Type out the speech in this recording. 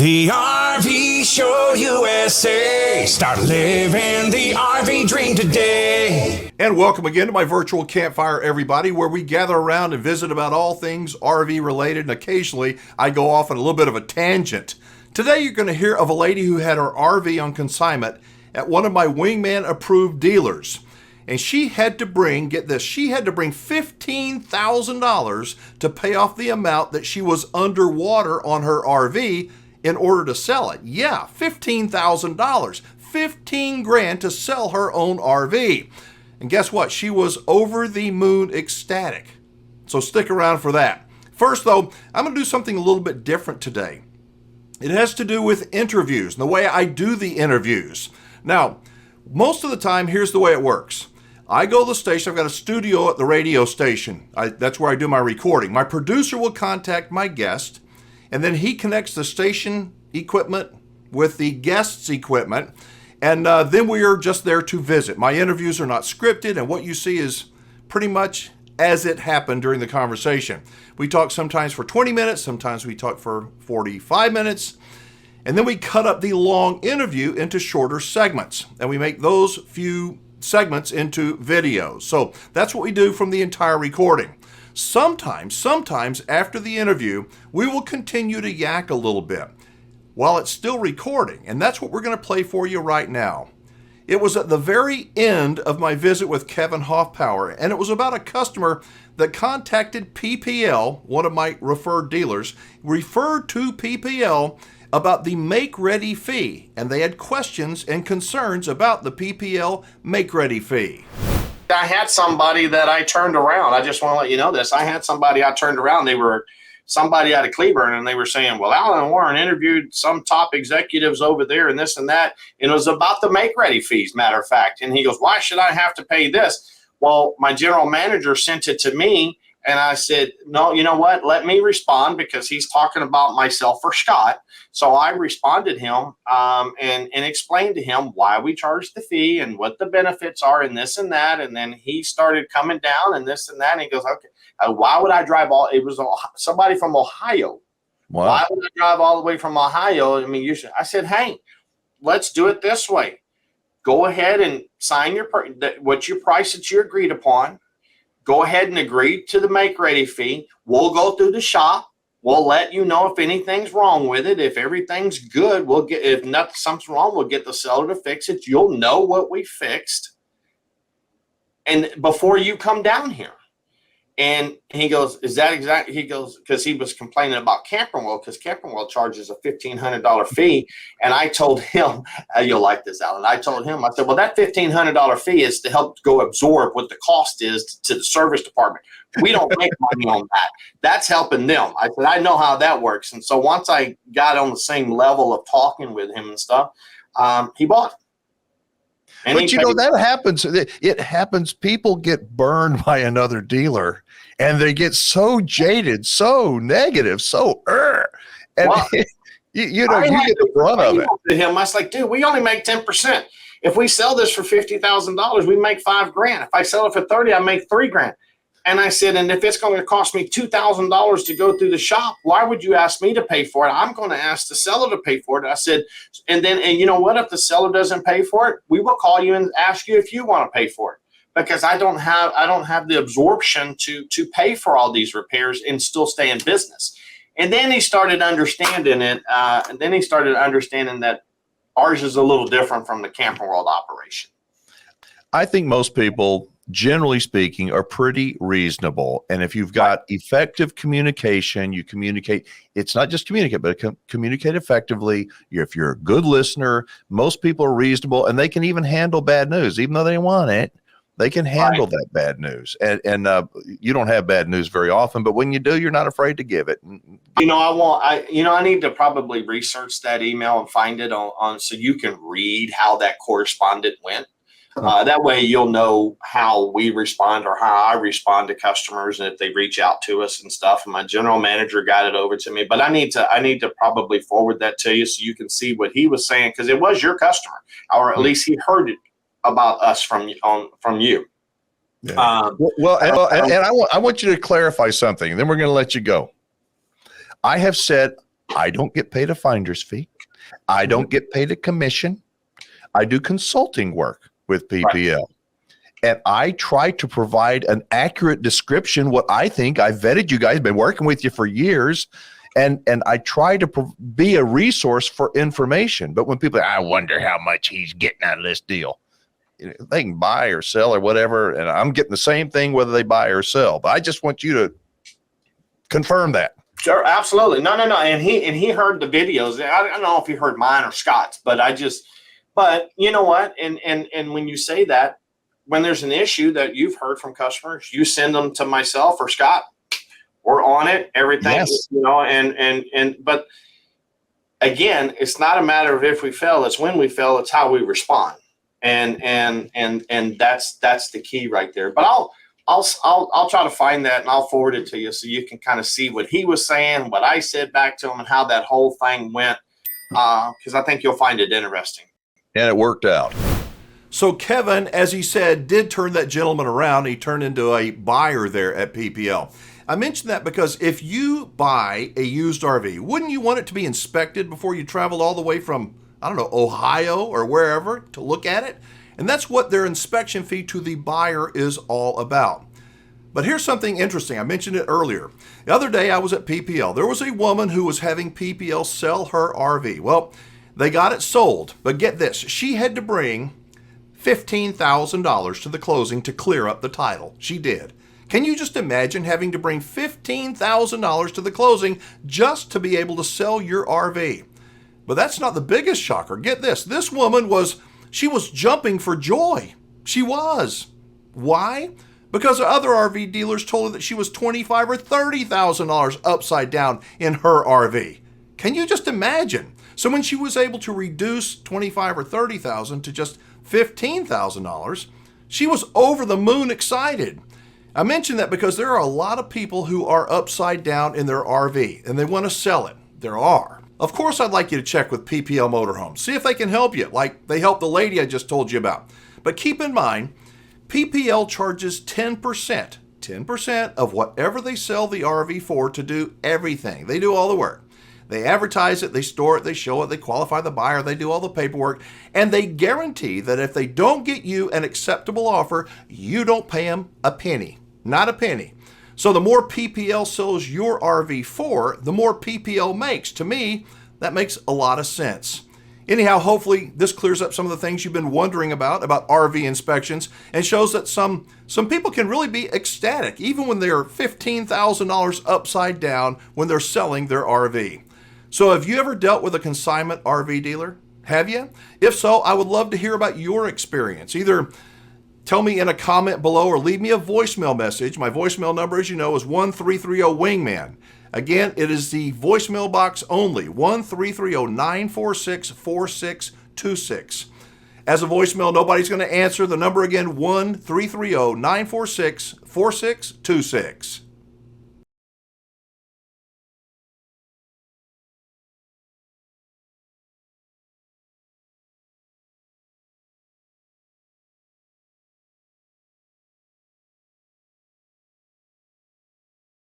The RV Show USA. Start living the RV dream today. And welcome again to my virtual campfire, everybody, where we gather around and visit about all things RV related, and occasionally I go off on a little bit of a tangent. Today you're going to hear of a lady who had her RV on consignment at one of my Wingman approved dealers. And she had to bring, get this, she had to bring $15,000 to pay off the amount that she was underwater on her RV in order to sell it. Yeah, $15,000. 15 grand to sell her own RV. And guess what? She was over the moon ecstatic. So stick around for that. First though, I'm going to do something a little bit different today. It has to do with interviews and the way I do the interviews. Now, most of the time, here's the way it works. I go to the station. I've got a studio at the radio station. That's where I do my recording. My producer will contact my guest, and then he connects the station equipment with the guest's equipment, and then we are just there to visit. My interviews are not scripted, and what you see is pretty much as it happened during the conversation. We talk sometimes for 20 minutes, sometimes we talk for 45 minutes, and then we cut up the long interview into shorter segments, and we make those few segments into videos. So that's what we do from the entire recording. Sometimes after the interview, we will continue to yak a little bit while it's still recording, and that's what we're going to play for you right now. It was at the very end of my visit with Kevin Hoffpauir, and it was about a customer that contacted PPL, one of my referred dealers, referred to PPL about the make-ready fee, and they had questions and concerns about the PPL make-ready fee. I had somebody that I turned around. I just want to let you know this. I had somebody I turned around. They were somebody out of Cleburne, and they were saying, well, Alan Warren interviewed some top executives over there and this and that. And it was about the make-ready fees, matter of fact. And he goes, why should I have to pay this? Well, my general manager sent it to me, and I said, no, you know what? Let me respond, because he's talking about myself or Scott. So I responded him and explained to him why we charge the fee and what the benefits are and this and that. And then he started coming down and this and that. And he goes, okay, why would I drive all? It was somebody from Ohio. Wow. Why would I drive all the way from Ohio? I mean, I said, hey, let's do it this way. Go ahead and sign what's your price that you agreed upon. Go ahead and agree to the make-ready fee. We'll go through the shop. We'll let you know if anything's wrong with it. If everything's good, we'll get. If something's wrong, we'll get the seller to fix it. You'll know what we fixed, and before you come down here. And he goes, is that exactly? He goes, because he was complaining about Camper World, because Camper World charges a $1,500 fee. And I told him, you'll like this, Alan. I told him, I said, well, that $1,500 fee is to help go absorb what the cost is to the service department. We don't make money on that. That's helping them. I said, I know how that works. And so once I got on the same level of talking with him and stuff, he bought it. And but you know, that happens. It happens. People get burned by another dealer, and they get so jaded, so negative, so and well, you know, you get the brunt of it. To him, I was like, dude, we only make 10%. If we sell this for $50,000, we make $5,000. If I sell it for 30, I make $3,000. And I said, and if it's going to cost me $2,000 to go through the shop, why would you ask me to pay for it? I'm going to ask the seller to pay for it. I said, and you know what? If the seller doesn't pay for it, we will call you and ask you if you want to pay for it, because I don't have the absorption to pay for all these repairs and still stay in business. And then he started understanding it. And then he started understanding that ours is a little different from the Camper World operation. I think most people, generally speaking, are pretty reasonable. And if you've got effective communication, you communicate. It's not just communicate, but communicate effectively. If you're a good listener, most people are reasonable, and they can even handle bad news. Even though they want it, they can handle that bad news. And you don't have bad news very often, but when you do, you're not afraid to give it. You know, I need to probably research that email and find it on so you can read how that correspondent went. That way you'll know how we respond, or how I respond to customers, and if they reach out to us and stuff. And my general manager got it over to me, but I need to probably forward that to you so you can see what he was saying, because it was your customer, or at least he heard it about us from you. Yeah. And I want you to clarify something, and then we're going to let you go. I have said I don't get paid a finder's fee. I don't get paid a commission. I do consulting work with PPL. Right. And I try to provide an accurate description, what I think. I've vetted you guys, been working with you for years, and I try to be a resource for information. But when people, I wonder how much he's getting out of this deal. They can buy or sell or whatever, and I'm getting the same thing whether they buy or sell. But I just want you to confirm that. Sure, absolutely. No. And he heard the videos. I don't know if he heard mine or Scott's, but you know what? And when you say that, when there's an issue that you've heard from customers, you send them to myself or Scott. We're on it, everything, yes. But again, it's not a matter of if we fail, it's when we fail, it's how we respond. And that's the key right there. But I'll try to find that and I'll forward it to you so you can kind of see what he was saying, what I said back to him, and how that whole thing went. Because I think you'll find it interesting. And it worked out. So Kevin, as he said, did turn that gentleman around. He turned into a buyer there at PPL. I mentioned that because if you buy a used RV, wouldn't you want it to be inspected before you traveled all the way from, I don't know, Ohio or wherever to look at it? And that's what their inspection fee to the buyer is all about. But here's something interesting. I mentioned it earlier. The other day I was at PPL. There was a woman who was having PPL sell her RV. Well, they got it sold, but get this. She had to bring $15,000 to the closing to clear up the title. She did. Can you just imagine having to bring $15,000 to the closing just to be able to sell your RV? But that's not the biggest shocker. Get this. This woman was jumping for joy. She was. Why? Because other RV dealers told her that she was $25,000 or $30,000 upside down in her RV. Can you just imagine? So when she was able to reduce $25,000 or $30,000 to just $15,000, she was over the moon excited. I mention that because there are a lot of people who are upside down in their RV and they want to sell it. There are. Of course, I'd like you to check with PPL Motorhomes. See if they can help you, like they helped the lady I just told you about. But keep in mind, PPL charges 10% of whatever they sell the RV for to do everything. They do all the work. They advertise it, they store it, they show it, they qualify the buyer, they do all the paperwork, and they guarantee that if they don't get you an acceptable offer, you don't pay them a penny. Not a penny. So the more PPL sells your RV for, the more PPL makes. To me, that makes a lot of sense. Anyhow, hopefully this clears up some of the things you've been wondering about RV inspections and shows that some people can really be ecstatic, even when they're $15,000 upside down when they're selling their RV. So have you ever dealt with a consignment RV dealer? Have you? If so, I would love to hear about your experience. Either tell me in a comment below or leave me a voicemail message. My voicemail number, as you know, is 1-330-WINGMAN. Again, it is the voicemail box only, 1-330-946-4626. As a voicemail, nobody's going to answer. The number again, 1-330-946-4626.